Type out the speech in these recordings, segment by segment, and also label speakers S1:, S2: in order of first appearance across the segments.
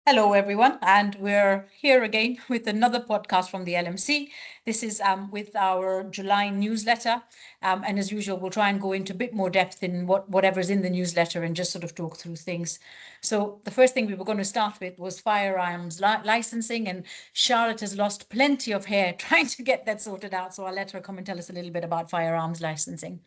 S1: Hello, everyone, and we're here again with another podcast from the LMC. This is with our July newsletter, and as usual, we'll try and go into a bit more depth in whatever's in the newsletter and just sort of talk through things. So the first thing we were going to start with was firearms licensing, and Charlotte has lost plenty of hair trying to get that sorted out. So I'll let her come and tell us a little bit about firearms licensing.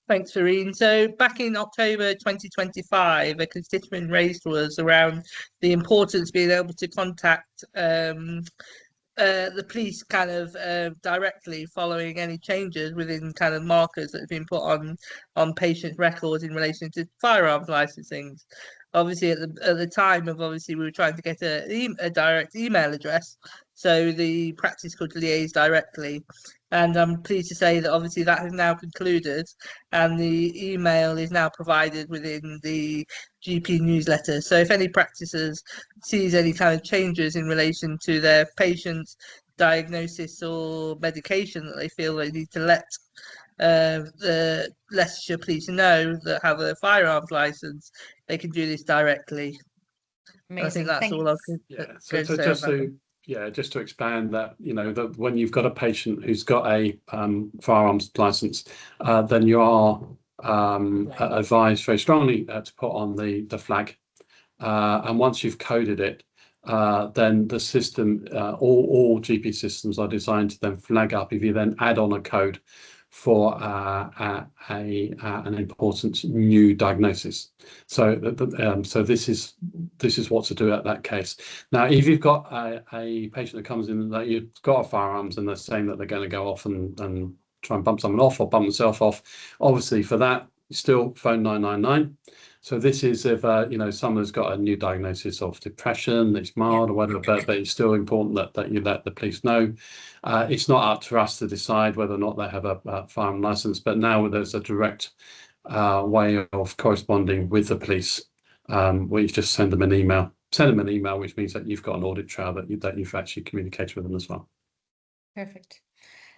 S2: Thanks, Farine. So back in October 2025, a constituent raised to us around the importance of being able to contact the police kind of directly following any changes within kind of markers that have been put on patient records in relation to firearms licensing. Obviously, at the time of we were trying to get a direct email address, so the practice could liaise directly. And I'm pleased to say that obviously that has now concluded, and the email is now provided within the GP newsletter. So if any practitioners sees any kind of changes in relation to their patient's diagnosis or medication that they feel they need to let the Leicestershire police know that have a firearms license, they can do this directly.
S1: Amazing.
S2: I think that's
S1: Thanks.
S2: all I could
S3: just to expand that, that when you've got a patient who's got a firearms license, then you are advised very strongly to put on the flag, and once you've coded it, then the system, all GP systems are designed to then flag up if you then add on a code for an important new diagnosis. So so this is what to do at that case. Now, if you've got a patient that comes in that you've got a firearms and they're saying that they're going to go off and try and bump someone off or bump themselves off, obviously for that, still phone 999. So this is if someone's got a new diagnosis of depression, it's mild or whatever, but it's still important that you let the police know. It's not up to us to decide whether or not they have a firearm license, but now there's a direct way of corresponding with the police, where you just send them an email. Which means that you've got an audit trail that you've actually communicated with them as well.
S1: Perfect.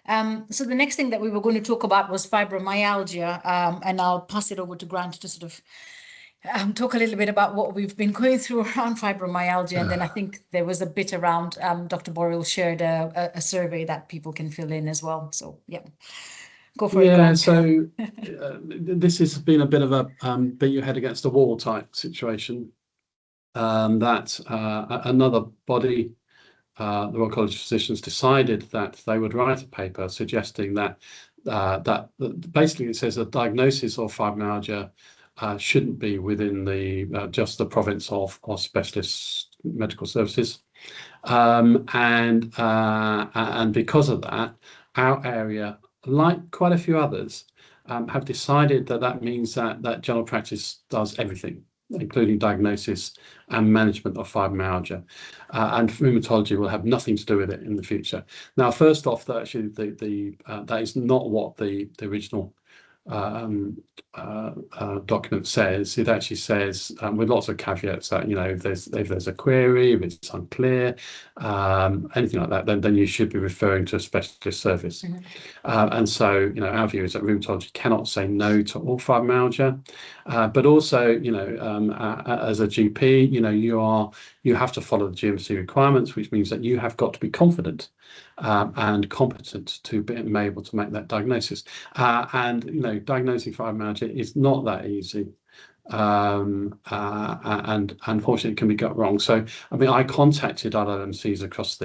S1: So the next thing that we were going to talk about was fibromyalgia, and I'll pass it over to Grant to sort of talk a little bit about what we've been going through around fibromyalgia, and then I think there was a bit around Dr. Borrell shared a survey that people can fill in as well. So yeah, go for it.
S3: Yeah, so this has been a bit of a beat your head against a wall type situation. That another body, the Royal College of Physicians, decided that they would write a paper suggesting that basically it says a diagnosis of fibromyalgia shouldn't be within the just the province of specialist medical services, and because of that, our area, like quite a few others, have decided that means that general practice does everything, including diagnosis and management of fibromyalgia, and rheumatology will have nothing to do with it in the future. Now, first off, that actually that is not what the original document says. It actually says, with lots of caveats, that if there's a query, if it's unclear, anything like that, then you should be referring to a specialist service. And so our view is that rheumatology cannot say no to all fibromyalgia, but also as a GP, you have to follow the GMC requirements, which means that you have got to be confident and competent to be able to make that diagnosis. And diagnosing fibromyalgia is not that easy, and unfortunately it can be got wrong. So I contacted other LMCs across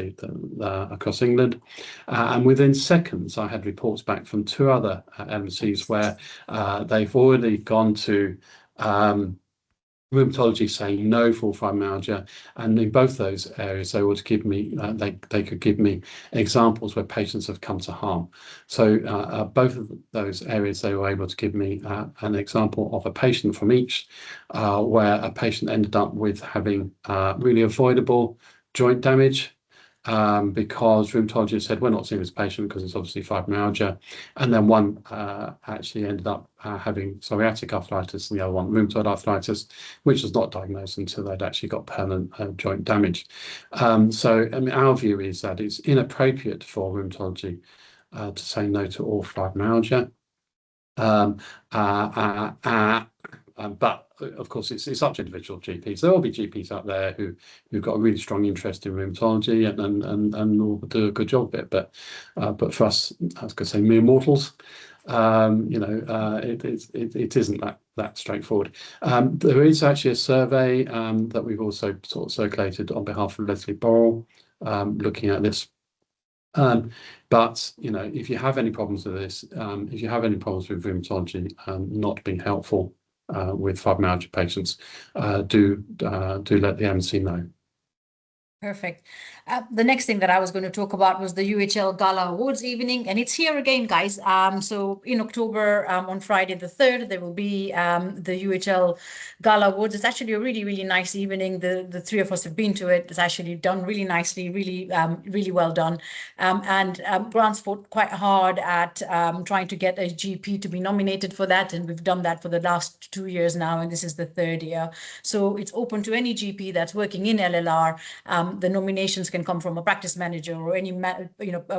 S3: across England, and within seconds I had reports back from 2 other LMCs where they've already gone to rheumatology saying no for fibromyalgia, and in both those areas they would give me they could give me examples where patients have come to harm. So both of those areas, they were able to give me an example of a patient from each, where a patient ended up with having really avoidable joint damage, because rheumatologists said we're not seeing this patient because it's obviously fibromyalgia, and then one actually ended up having psoriatic arthritis and the other one rheumatoid arthritis, which was not diagnosed until they'd actually got permanent joint damage. So our view is that it's inappropriate for rheumatology to say no to all fibromyalgia. But of course, it's up to individual GPs. There will be GPs out there who've got a really strong interest in rheumatology and will do a good job of it. But for us, I was going to say mere mortals, it isn't that straightforward. There is actually a survey that we've also sort of circulated on behalf of Leslie Borrell, looking at this. But if you have any problems with this, if you have any problems with rheumatology not being helpful with fibromyalgia patients, do let the LMC know.
S1: Perfect. The next thing that I was going to talk about was the UHL Gala Awards evening, and it's here again, guys. So in October, on Friday the 3rd, there will be the UHL Gala Awards. It's actually a really, really nice evening. The three of us have been to it. It's actually done really nicely, really, really well done. And Grant's fought quite hard at trying to get a GP to be nominated for that, and we've done that for the last 2 years now, and this is the 3rd year. So it's open to any GP that's working in LLR. The nominations can come from a practice manager or any a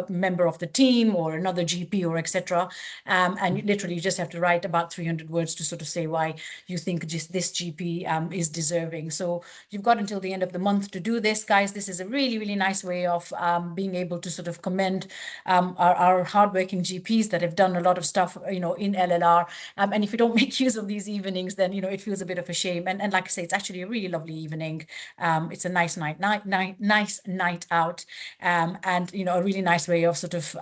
S1: member of the team or another GP or etc. And you literally just have to write about 300 words to sort of say why you think just this GP is deserving. So you've got until the end of the month to do this, guys. This is a really, really nice way of being able to sort of commend our hardworking GPs that have done a lot of stuff, in LLR. And if you don't make use of these evenings, then it feels a bit of a shame. And like I say, it's actually a really lovely evening. It's a nice nice night out, and a really nice way of sort of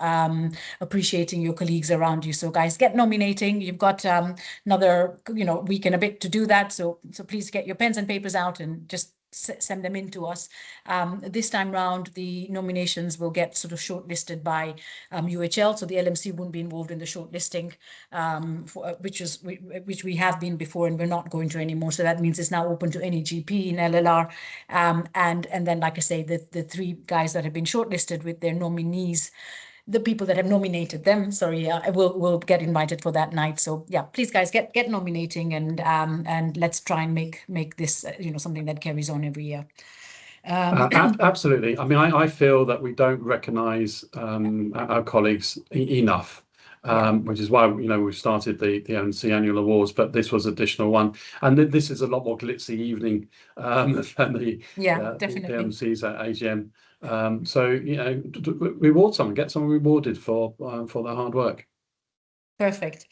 S1: appreciating your colleagues around you. So guys, get nominating. You've got another week and a bit to do that, so please get your pens and papers out and just send them in to us. This time round, the nominations will get sort of shortlisted by UHL, so the LMC won't be involved in the shortlisting, which we have been before, and we're not going to anymore. So that means it's now open to any GP in LLR, and then, like I say, the three guys that have been shortlisted with their nominees, the people that have nominated them, will get invited for that night. So yeah, please guys, get nominating, and let's try and make this something that carries on every year.
S3: Absolutely. I mean, I feel that we don't recognise our colleagues enough. Which is why we've started the LMC annual awards, but this was additional one, and this is a lot more glitzy evening than the LMC's at AGM. So reward someone, get someone rewarded for their hard work.
S1: Perfect.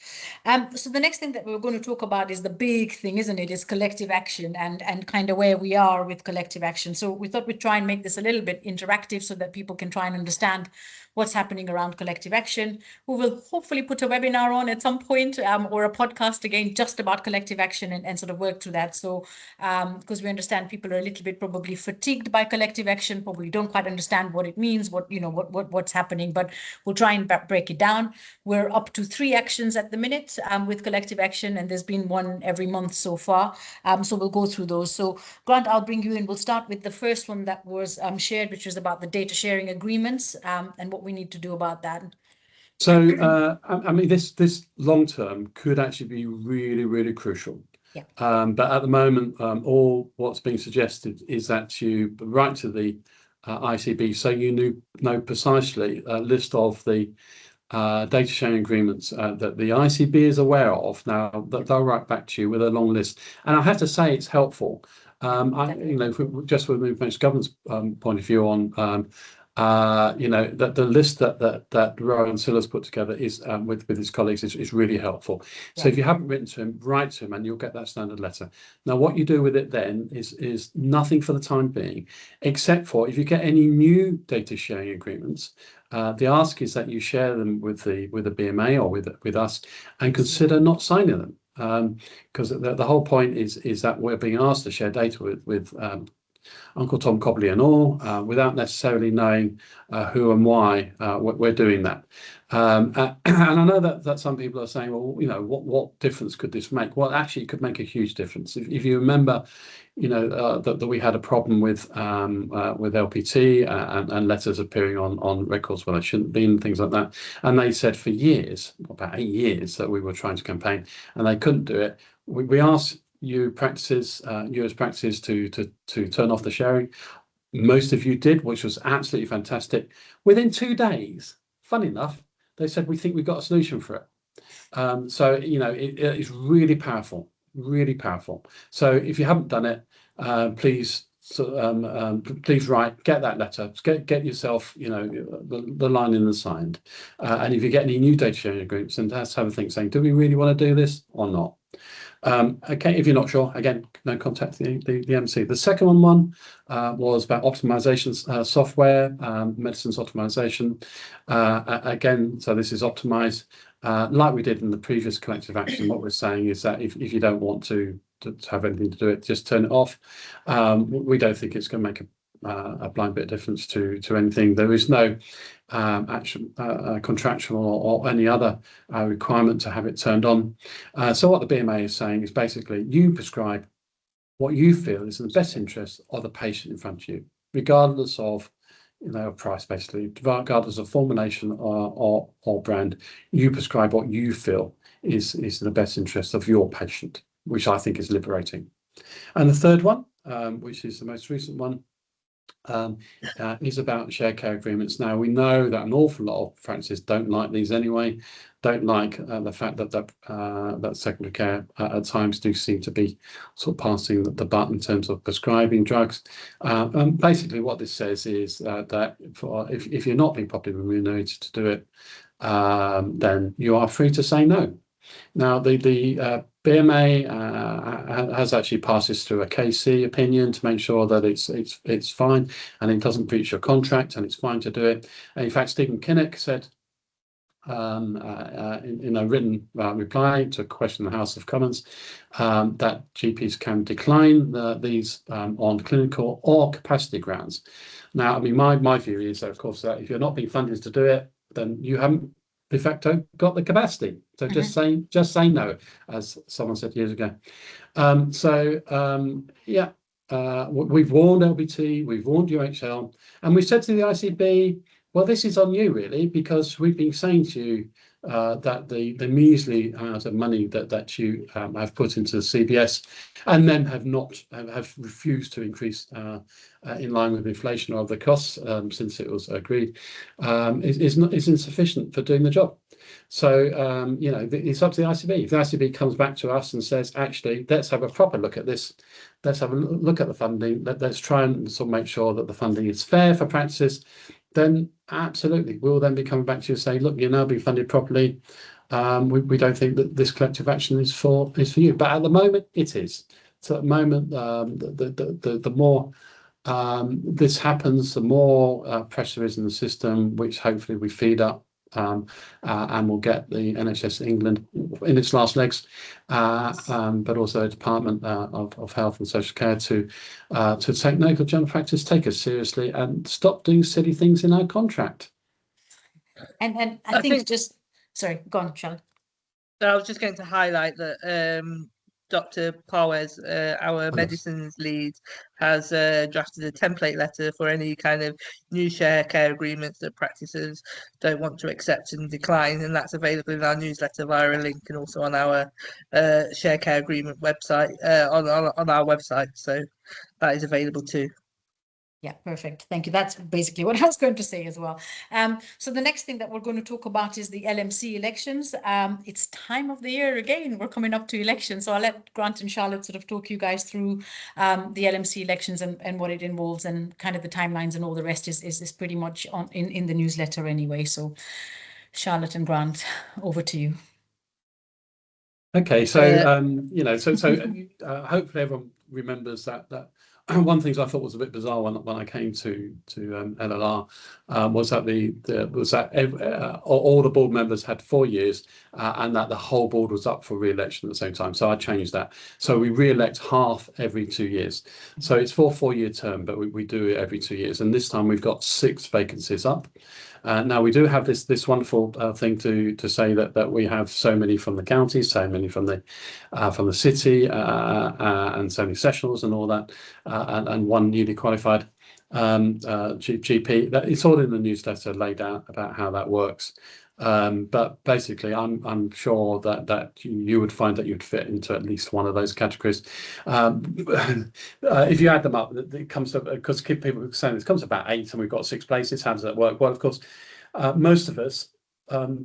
S1: So the next thing that we're going to talk about is the big thing, isn't it? Is collective action and kind of where we are with collective action. So we thought we'd try and make this a little bit interactive so that people can try and understand what's happening around collective action. We will hopefully put a webinar on at some point, or a podcast again, just about collective action and sort of work through that. So because we understand people are a little bit probably fatigued by collective action, probably don't quite understand what it means, what's happening, but we'll try and break it down. We're up to 3 actions at the minute with collective action, and there's been one every month so far. So we'll go through those. So Grant, I'll bring you in. We'll start with the first one that was shared, which was about the data sharing agreements, and what we need to do about that.
S3: So I mean, this long term could actually be really, really crucial.
S1: Yeah.
S3: But at the moment, all what's being suggested is that you write to the ICB, so you know precisely a list of the data sharing agreements that the ICB is aware of now, that they'll write back to you with a long list. And I have to say it's helpful. Just from the information governance point of view on that the list that Rowan Silla's put together is with his colleagues is really helpful. So if you haven't written to him, write to him and you'll get that standard letter. Now what you do with it then is nothing for the time being, except for if you get any new data sharing agreements, the ask is that you share them with the BMA or with us, and consider not signing them, because the whole point is that we're being asked to share data with Uncle Tom Cobley and all, without necessarily knowing who and why we're doing that. And I know that some people are saying, well, what difference could this make? Well, actually, it could make a huge difference. If you remember, that we had a problem with LPT and letters appearing on records where they shouldn't be and things like that. And they said for years, about 8 years, that we were trying to campaign and they couldn't do it. We asked US practices to turn off the sharing. Most of you did, which was absolutely fantastic. Within 2 days, fun enough, they said, we think we've got a solution for it. So it is really powerful really powerful. So if you haven't done it, please. Please get that letter, get yourself, the line in the signed. And if you get any new data sharing agreements, then let's have a think saying, do we really want to do this or not? Okay, if you're not sure, again, contact the MC. The second one was about optimization software, medicines optimization. Again, so this is optimized like we did in the previous collective action. What we're saying is that if you don't want to have anything to do it, just turn it off. We don't think it's going to make a blind bit of difference to anything. There is no actual contractual or any other requirement to have it turned on. So what the BMA is saying is basically you prescribe what you feel is in the best interest of the patient in front of you, regardless of price, basically, regardless of formulation or brand. You prescribe what you feel is in the best interest of your patient, which I think is liberating. And the third one, which is the most recent one, is about shared care agreements. Now, we know that an awful lot of practices don't like these anyway, don't like the fact that secondary care at times do seem to be sort of passing the buck in terms of prescribing drugs. And basically what this says is that if you're not being properly remunerated to do it, then you are free to say no. Now, the BMA has actually passed this through a KC opinion to make sure that it's fine and it doesn't breach your contract and it's fine to do it. And in fact, Stephen Kinnock said in a written reply to a question in the House of Commons that GPs can decline these on clinical or capacity grounds. Now, I mean, my view is that, of course, that if you're not being funded to do it, then you haven't de facto got the capacity. So just say no, as someone said years ago. We've warned LBT, we've warned UHL, and we said to the ICB, well, this is on you really, because we've been saying to you that the measly amount of money that you have put into the CBS and then have refused to increase in line with inflation or other costs since it was agreed is insufficient for doing the job. So it's up to the ICB. If the ICB comes back to us and says, actually, let's have a proper look at this, let's have a look at the funding, let's try and sort of make sure that the funding is fair for practices, then absolutely, we'll then be coming back to you and say, look, you're now being funded properly. We don't think that this collective action is for you. But at the moment, it is. So at the moment, the more this happens, the more pressure is in the system, which hopefully we feed up. And we'll get the NHS England in its last legs, but also the Department of Health and Social Care to take note of general practice, take us seriously, and stop doing silly things in our contract.
S1: And I think just sorry, go on, Charlotte.
S2: I was just going to highlight that Dr. Parwes, our medicines lead, has drafted a template letter for any kind of new share care agreements that practices don't want to accept and decline, and that's available in our newsletter via a link and also on our share care agreement website, on our website. So that is available too.
S1: Yeah, perfect. Thank you. That's basically what I was going to say as well. So the next thing that we're going to talk about is the LMC elections. It's time of the year again. We're coming up to elections. So I'll let Grant and Charlotte sort of talk you guys through the LMC elections and what it involves, and kind of the timelines, and all the rest is pretty much in the newsletter anyway. So Charlotte and Grant, over to you.
S3: Okay, so hopefully everyone remembers that one of the things I thought was a bit bizarre when I came to LLR was that all the board members had 4 years and that the whole board was up for re-election at the same time. So I changed that. So we re-elect half every 2 years. So it's for a 4-year term, but we do it every 2 years. And this time we've got 6 vacancies up. Now we do have this wonderful thing to say that we have so many from the county, so many from the city, and so many sessionals and all that, and one newly qualified GP. It's all in the newsletter laid out about how that works. But basically, I'm sure that you would find that you'd fit into at least one of those categories. If you add them up, it comes to, because people are saying it comes to about 8, and we've got 6 places. How does that work? Well, of course, most of us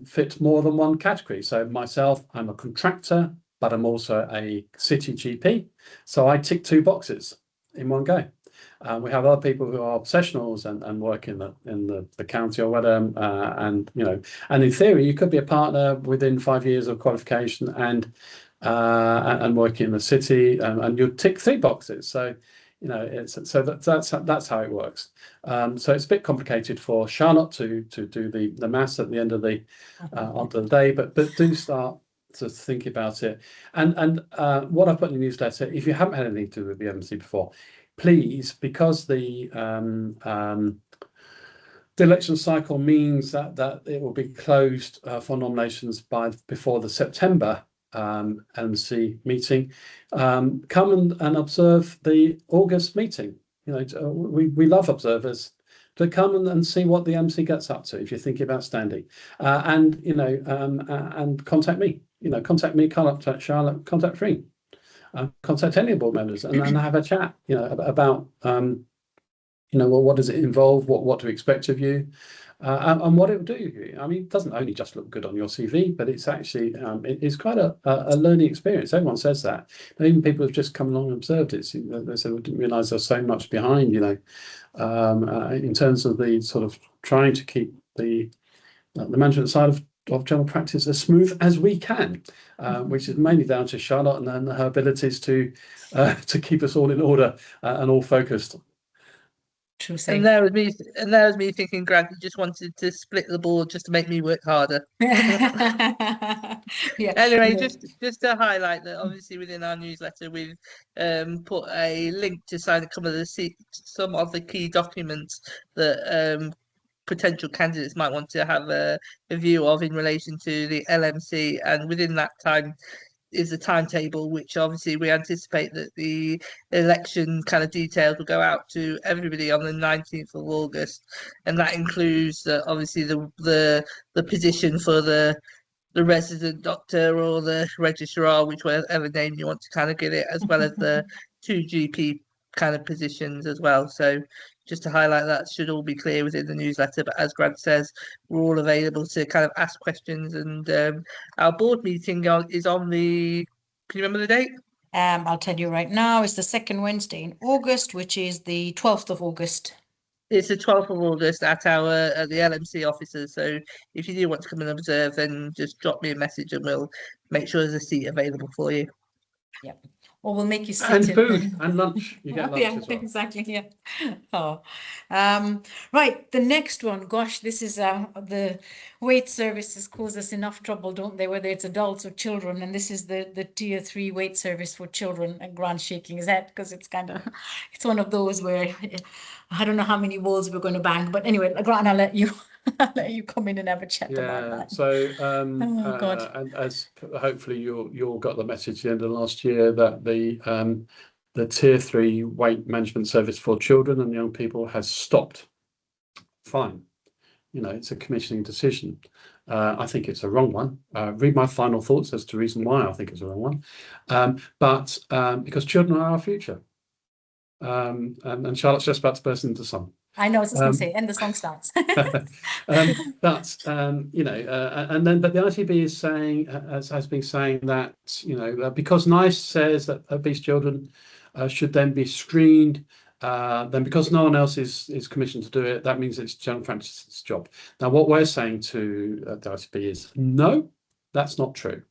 S3: fit more than one category. So myself, I'm a contractor but I'm also a city GP. So I tick 2 boxes in one go. We have other people who are professionals and work in the county or whatever, and in theory you could be a partner within 5 years of qualification and work in the city, and you tick 3 boxes. So that's how it works. So it's a bit complicated for Charlotte to do the maths at the end of the day, but do start to think about it. And what I put in the newsletter, if you haven't had anything to do with the LMC before, please, because the election cycle means that it will be closed for nominations before the September LMC meeting. Come and observe the August meeting. We love observers to come and see what the MC gets up to if you're thinking about standing, and contact me. Contact me, contact Charlotte, contact Free, contact any board members, and then have a chat. About what does it involve, what to expect of you. And what it will do. I mean, it doesn't only just look good on your CV, but it's actually it's quite a learning experience. Everyone says that. Even people who've just come along and observed it, they said, "We didn't realise there's so much behind." In terms of the sort of trying to keep the management side of general practice as smooth as we can, which is mainly down to Charlotte and her abilities to keep us all in order and all focused.
S2: And there was me thinking Grant just wanted to split the board just to make me work harder. Anyway, just to highlight that obviously within our newsletter we've put a link to sign some of the key documents that potential candidates might want to have a view of in relation to the LMC, and within that time is a timetable, which obviously we anticipate that the election kind of details will go out to everybody on the 19th of August, and that includes obviously the position for the resident doctor or the registrar, whichever name you want to kind of give it, as well as the 2 GP kind of positions as well. So just to highlight, that should all be clear within the newsletter, but as Grant says, we're all available to kind of ask questions, and our board meeting is on can you remember the date?
S1: I'll tell you right now, it's the 2nd Wednesday in August, which is the 12th of August.
S2: It's the 12th of August at the LMC offices. So if you do want to come and observe, then just drop me a message and we'll make sure there's a seat available for you.
S1: Yep. Or we'll make you sit
S3: and food and lunch. You get lunch as well.
S1: Exactly. Yeah. Oh, right. The next one. Gosh, this is the wait services cause us enough trouble, don't they? Whether it's adults or children, and this is the tier 3 wait service for children. And Grant's shaking his head because it's it's one of those where I don't know how many walls we're going to bang, but anyway, Grant, I'll let you come in and have a chat about that.
S3: So
S1: God.
S3: and as hopefully you all got the message at the end of last year that the tier 3 weight management service for children and young people has stopped. Fine, it's a commissioning decision. I think it's a wrong one. Read my final thoughts as to the reason why I think it's a wrong one. But because children are our future, and Charlotte's just about to burst into song.
S1: I know, I was just going to say, and the song starts.
S3: But the ITB is saying, has been saying that because NICE says that obese children should then be screened, then because no one else is commissioned to do it, that means it's general practice's job. Now, what we're saying to the ITB is no, that's not true.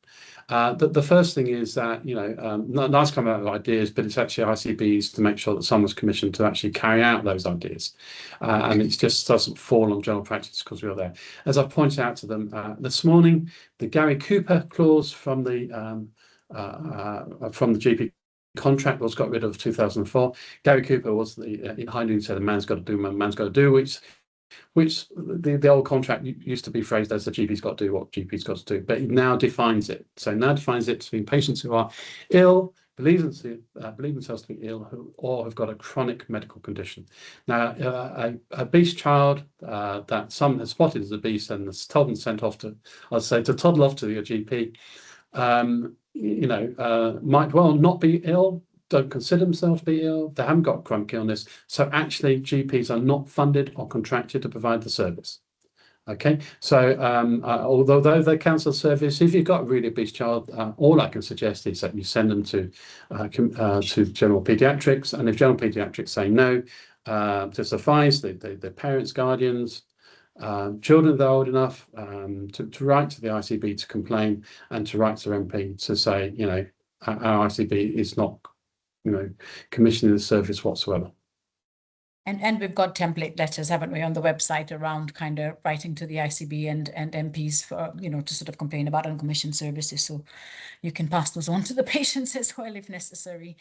S3: The first thing is that NICE come out with ideas, but it's actually ICB's to make sure that someone's commissioned to actually carry out those ideas, and it just doesn't fall on general practice because we are there. As I pointed out to them this morning, the Gary Cooper clause from the GP contract was got rid of 2004. Gary Cooper was the Hindoo said a man's got to do, man's got to do, which the old contract used to be phrased as the GP's got to do what GP's got to do, but it now defines it. So now defines it between patients who are ill, believe themselves to be ill, or have got a chronic medical condition. Now, a obese child that some has spotted as obese and has told them sent off to, I'd say, to toddle off to your GP, might well not be ill, don't consider themselves to be ill, they haven't got chronic illness, so actually GPs are not funded or contracted to provide the service. Okay, so although they cancel service, if you've got a really obese child, all I can suggest is that you send them to general paediatrics, and if general paediatrics say no, to suffice, the parents, guardians, children that are old enough to write to the ICB to complain, and to write to their MP to say, you know, our ICB is not, you know, commissioning the service whatsoever.
S1: And we've got template letters, haven't we, on the website around kind of writing to the ICB and MPs for, you know, to sort of complain about uncommissioned services. So you can pass those on to the patients as well if necessary.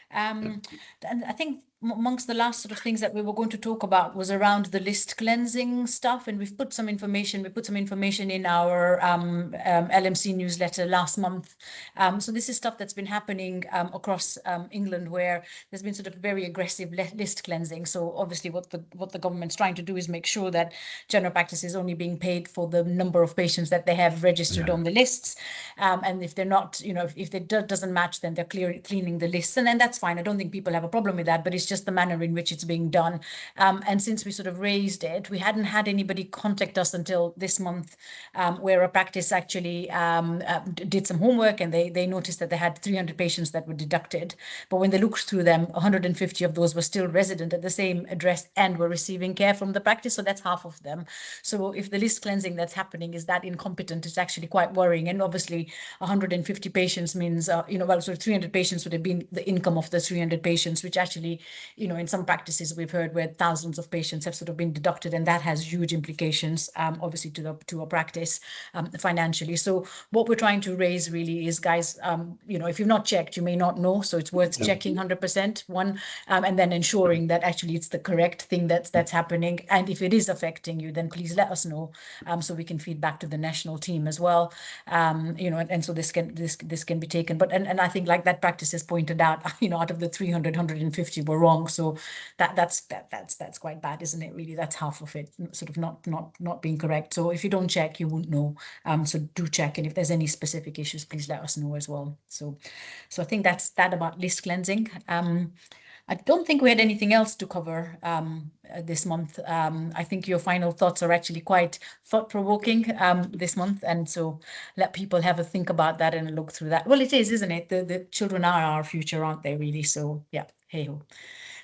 S1: And I think amongst the last sort of things that we were going to talk about was around the list cleansing stuff, and we've put some information. We put some information in our LMC newsletter last month. So this is stuff that's been happening across England, where there's been sort of very aggressive list cleansing. So obviously, what the government's trying to do is make sure that general practice is only being paid for the number of patients that they have registered on the lists, and if they're not, you know, if it doesn't match, then they're cleaning the lists, and then that's fine. I don't think people have a problem with that, but it's just the manner in which it's being done. And since we sort of raised it, we hadn't had anybody contact us until this month, where a practice actually did some homework, and they noticed that they had 300 patients that were deducted. But when they looked through them, 150 of those were still resident at the same address and were receiving care from the practice. So that's half of them. So if the list cleansing that's happening is that incompetent, it's actually quite worrying. And obviously 150 patients means, you know, well, so 300 patients would have been the income of the 300 patients, which actually, you know, in some practices we've heard where thousands of patients have sort of been deducted, and that has huge implications, obviously to a practice financially. So what we're trying to raise really is, guys, you know, if you've not checked, you may not know, so it's worth checking 100%, and then ensuring that actually it's the correct thing that's happening. And if it is affecting you, then please let us know, so we can feed back to the national team as well, you know, and so this can be taken. But and I think, like that practice has pointed out, you know, out of the 300, 150 were wrong. So that's quite bad, isn't it? Really, that's half of it, sort of not being correct. So if you don't check, you won't know. So do check, and if there's any specific issues, please let us know as well. So I think that's that about list cleansing. I don't think we had anything else to cover this month. I think your final thoughts are actually quite thought-provoking this month, and so let people have a think about that and look through that. Well, it is, isn't it? The children are our future, aren't they, really? So yeah, hey-ho.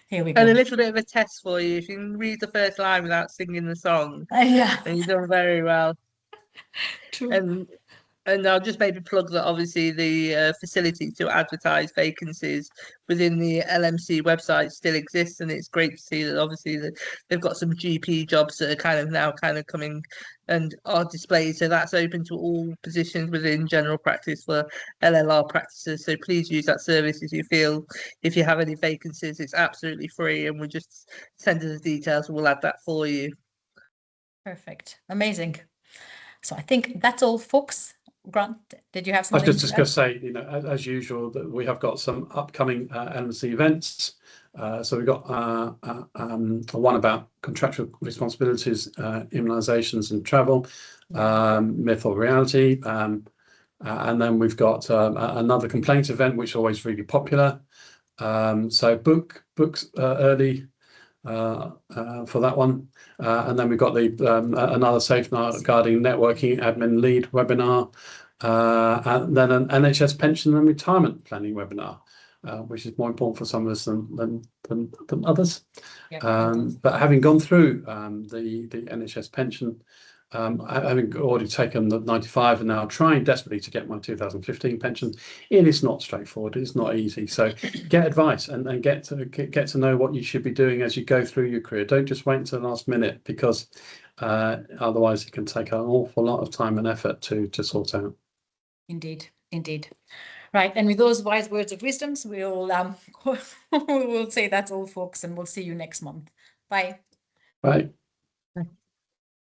S1: Here we go.
S2: And a little bit of a test for you. If you can read the first line without singing the song,
S1: Yeah,
S2: then you've done very well.
S1: true.
S2: And I'll just maybe plug that obviously the facility to advertise vacancies within the LMC website still exists, and it's great to see that obviously that they've got some GP jobs that are kind of coming and are displayed. So that's open to all positions within general practice for LLR practices. So please use that service if you feel, if you have any vacancies. It's absolutely free, and we'll just send us the details and we'll add that for you.
S1: Perfect. Amazing. So I think that's all, folks. Grant, did you have something?
S3: I was just going to say, you know, as usual, that we have got some upcoming LMC events. So we've got one about contractual responsibilities, immunisations and travel, myth or reality. And then we've got another complaint event, which is always really popular. So books early for that one. And then we've got the another safeguarding networking admin lead webinar, and then an NHS pension and retirement planning webinar, which is more important for some of us than others. But having gone through the NHS pension, having already taken the 95 and now trying desperately to get my 2015 pension, it is not straightforward. It's not easy. So get advice and get to know what you should be doing as you go through your career. Don't just wait until the last minute, because otherwise it can take an awful lot of time and effort to sort out. Indeed.
S1: Right, and with those wise words of wisdoms, we'll we'll say that's all, folks, and we'll see you next month. Bye.
S3: Bye.